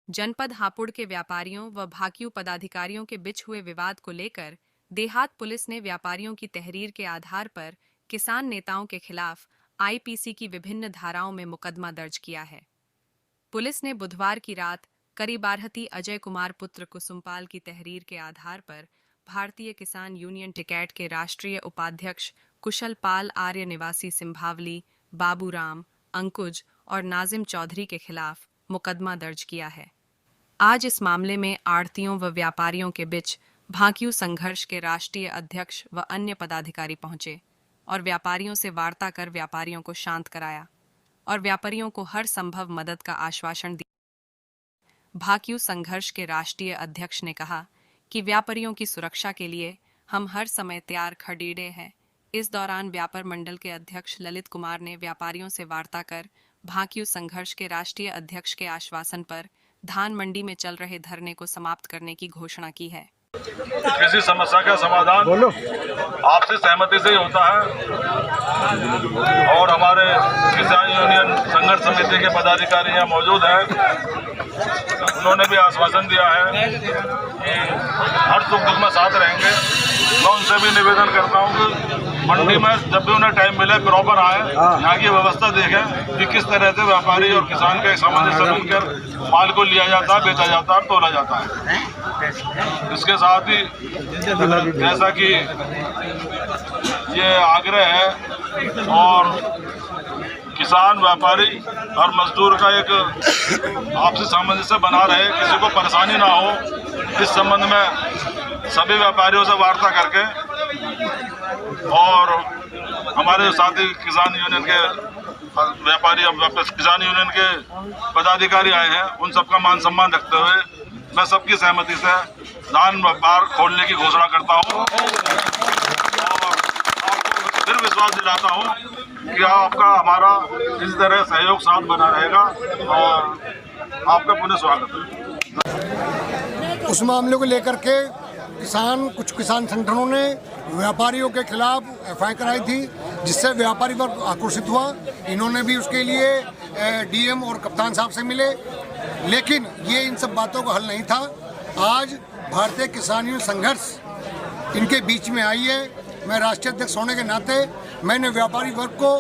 जनपद हापुड़ के व्यापारियों व भाकियू पदाधिकारियों के बीच हुए विवाद को लेकर देहात पुलिस ने व्यापारियों की तहरीर के आधार पर किसान नेताओं के खिलाफ आईपीसी की विभिन्न धाराओं में मुकदमा दर्ज किया है। पुलिस ने बुधवार की रात करीबारहती अजय कुमार पुत्र कुसुमपाल की तहरीर के आधार पर भारतीय किसान यूनियन टिकैत के राष्ट्रीय उपाध्यक्ष कुशल पाल आर्य निवासी सिंभावली, बाबूराम, अंकुज और नाजिम चौधरी के खिलाफ मुकदमा दर्ज किया है। आज इस मामले में आढ़तियों व व्यापारियों के बीच भाकियू संघर्ष के राष्ट्रीय अध्यक्ष व अन्य पदाधिकारी पहुंचे और व्यापारियों से वार्ता कर व्यापारियों को शांत कराया और व्यापारियों को हर संभव मदद का आश्वासन दिया। भाकियू संघर्ष के राष्ट्रीय अध्यक्ष ने कहा कि व्यापारियों की सुरक्षा के लिए हम हर समय तैयार खड़े हैं। इस दौरान व्यापार मंडल के अध्यक्ष ललित कुमार ने व्यापारियों से वार्ता कर भाकियू संघर्ष के राष्ट्रीय अध्यक्ष के आश्वासन पर धान मंडी में चल रहे धरने को समाप्त करने की घोषणा की है। किसी समस्या का समाधान आपसी सहमति से ही होता है और हमारे किसान यूनियन संघर्ष समिति के पदाधिकारी यहाँ मौजूद हैं। उन्होंने भी आश्वासन दिया है कि हर सुख दुख में साथ रहेंगे। मैं उनसे भी निवेदन करता हूँ कि मंडी में जब भी उन्हें टाइम मिले प्रॉपर आए, यहाँ की व्यवस्था देखें कि किस तरह से व्यापारी और किसान का एक सामंजस्य बनकर माल को लिया जाता है, बेचा जाता है, तोला जाता है। इसके साथ ही जैसा कि ये आग्रह है और किसान, व्यापारी और मजदूर का एक आपसी सामंजस्य बना रहे, किसी को परेशानी ना हो, इस संबंध में सभी व्यापारियों से वार्ता करके और हमारे साथी किसान यूनियन के व्यापारी किसान यूनियन के पदाधिकारी आए हैं, उन सबका मान सम्मान रखते हुए मैं सबकी सहमति से धान व्यापार खोलने की घोषणा करता हूं और आपको फिर विश्वास दिलाता हूं कि आपका हमारा इस तरह सहयोग साथ बना रहेगा और आपका पुनः स्वागत है। उस मामले को लेकर के कुछ किसान संगठनों ने व्यापारियों के खिलाफ एफआईआर कराई थी, जिससे व्यापारी वर्ग आक्रोशित हुआ। इन्होंने भी उसके लिए डीएम और कप्तान साहब से मिले, लेकिन ये इन सब बातों का हल नहीं था। आज भारतीय किसान यूनियन संघर्ष इनके बीच में आई है। मैं राष्ट्रीय अध्यक्ष होने के नाते मैंने व्यापारी वर्ग को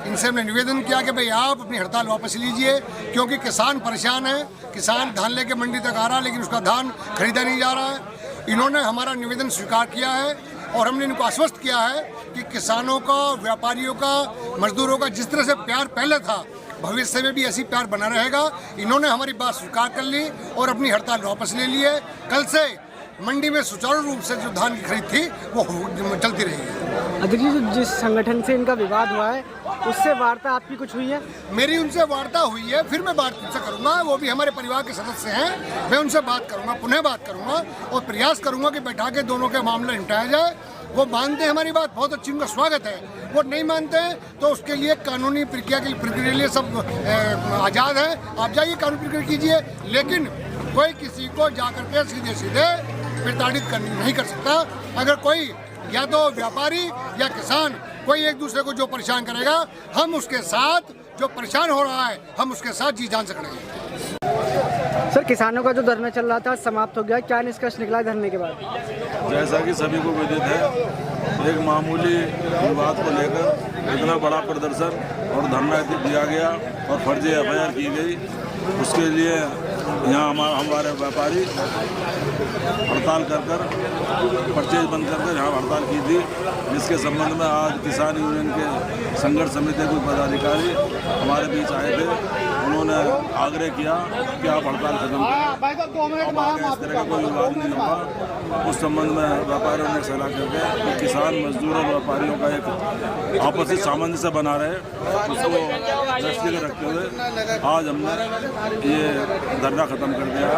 इनसे हमने निवेदन किया कि भाई आप अपनी हड़ताल वापस लीजिए, क्योंकि किसान परेशान है। किसान धान लेके मंडी तक आ रहा है, लेकिन उसका धान खरीदा नहीं जा रहा है। इन्होंने हमारा निवेदन स्वीकार किया है और हमने इनको आश्वस्त किया है कि किसानों का, व्यापारियों का, मजदूरों का जिस तरह से प्यार पहले था, भविष्य में भी ऐसी प्यार बना रहेगा। इन्होंने हमारी बात स्वीकार कर ली और अपनी हड़ताल वापस ले ली है। कल से मंडी में सुचारू रूप से जो धान की खरीद थी वो चलती रहेगी। अध्यक्ष जी, जिस संगठन से इनका विवाद हुआ है उससे वार्ता आपकी कुछ हुई है? मेरी उनसे वार्ता हुई है, फिर मैं बात उनसे करूंगा। वो भी हमारे परिवार के सदस्य हैं, मैं उनसे बात करूंगा, पुनः बात करूंगा और प्रयास करूंगा कि बैठा के दोनों के मामले निपटाया जाए। वो मानते हैं हमारी बात, बहुत अच्छी, उनका स्वागत है। वो नहीं मानते हैं तो उसके लिए कानूनी प्रक्रिया के लिए सब आज़ाद है। आप जाइए, कानूनी प्रक्रिया कीजिए, लेकिन कोई किसी को जाकर के सीधे सीधे प्रताड़ित नहीं कर सकता। अगर कोई या तो व्यापारी या किसान कोई एक दूसरे को जो परेशान करेगा, हम उसके साथ, जो परेशान हो रहा है, हम उसके साथ जी जान सकते। सर, किसानों का जो धरना चल रहा था समाप्त हो गया, क्या निष्कर्ष निकला धरने के बाद? जैसा कि सभी को विदित है, एक मामूली विवाद को लेकर इतना बड़ा प्रदर्शन और धरना दिया गया और फर्जी एफआईआर की गई। उसके लिए यहाँ हमारे व्यापारी हड़ताल कर परचेज बंद कर यहाँ हड़ताल की थी, जिसके संबंध में आज किसान यूनियन के संघर्ष समिति के पदाधिकारी हमारे बीच आए थे। उन्होंने आग्रह किया कि आप हड़ताल खत्म करें, इस तरह का कोई विवाद नहीं होगा। उस संबंध में व्यापारियों ने सलाह करके कि किसान, मजदूर और व्यापारियों का एक आपसी सामंजस्य बना रहे, उसको दृष्टिगत रखते हुए आज हमने ये धरना खत्म कर दिया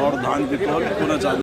और धान की तौल पुनः चालू